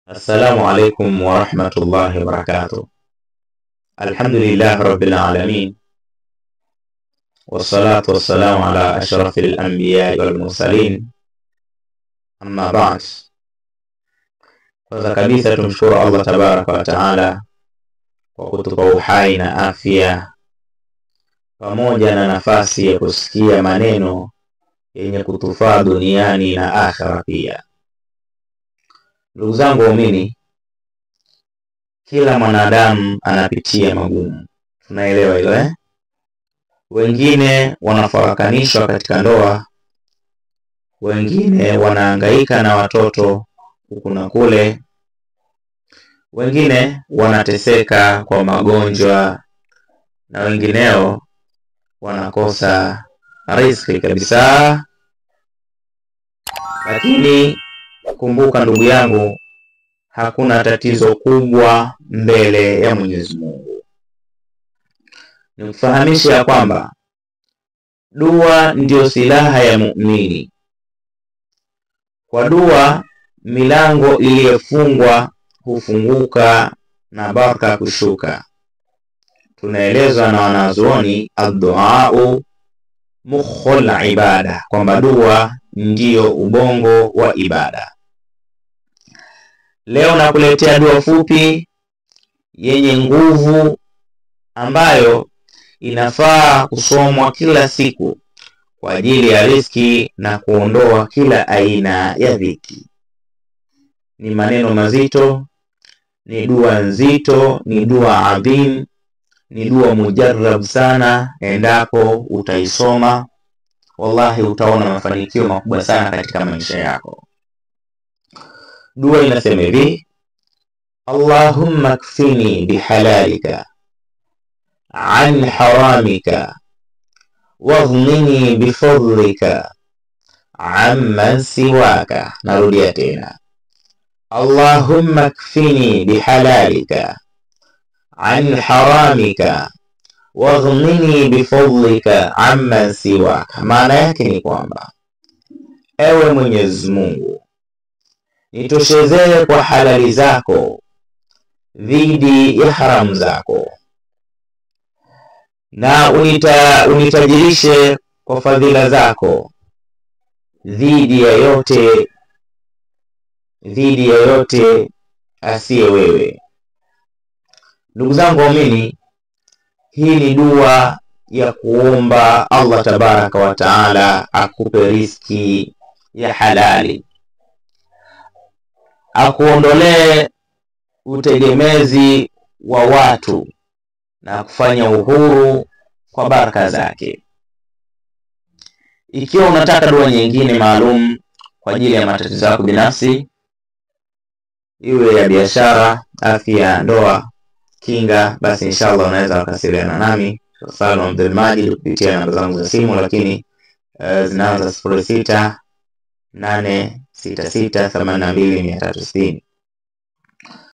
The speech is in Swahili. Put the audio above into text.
السلام عليكم ورحمة الله وبركاته. الحمد لله رب العالمين، والصلاة والسلام على أشرف الأنبياء والمرسلين، أما بعد. Kwanza kabisa tumshukuru Allah tabaraka wa taala kwa kutupa uhai na afya pamoja na nafasi ya kusikia maneno yenye kutufaa duniani na akhera pia. Ndugu zangu waumini, kila mwanadamu anapitia magumu. Tunaelewa hilo Wengine wanafarakanishwa katika ndoa, wengine wanahangaika na watoto huku na kule, wengine wanateseka kwa magonjwa, na wengineo wanakosa riziki kabisa. Lakini kumbuka ndugu yangu, hakuna tatizo kubwa mbele ya Mwenyezi Mungu. Nikufahamisha ya kwamba dua ndio silaha ya muumini. Kwa dua milango iliyofungwa hufunguka na baraka kushuka. Tunaelezwa na wanazuoni ad-du'a mukhul ibada, kwamba dua ndio ubongo wa ibada. Leo nakuletea dua fupi yenye nguvu ambayo inafaa kusomwa kila siku kwa ajili ya riziki na kuondoa kila aina ya dhiki. Ni maneno mazito, ni dua nzito, ni dua adhim, ni dua mujarrab sana. Endapo utaisoma, wallahi utaona mafanikio makubwa sana katika maisha yako. Dua inasema hivi: Allahumma kfini bihalalika an haramika waghnini bifadlika amman siwaka. Narudia tena: Allahumma kfini bihalalika an haramika waghnini bifadlika amman siwaka. Maana yake ni kwamba, ewe Mwenyezi Mungu, nitoshezee kwa halali zako dhidi ya haramu zako, na unitajirishe kwa fadhila zako dhidi ya yote asiye wewe. Ndugu zangu waumini, hii ni dua ya kuomba Allah tabaraka wa taala akupe riziki ya halali, akuondolee utegemezi wa watu na kufanya uhuru kwa baraka zake. Ikiwa unataka dua nyingine maalum kwa ajili ya matatizo yako binafsi, iwe ya biashara, afya, ndoa, kinga, basi inshallah unaweza kuwasiliana nami Salum Abdul Majid kupitia namba zangu za simu, lakini zinaanza 0686682360.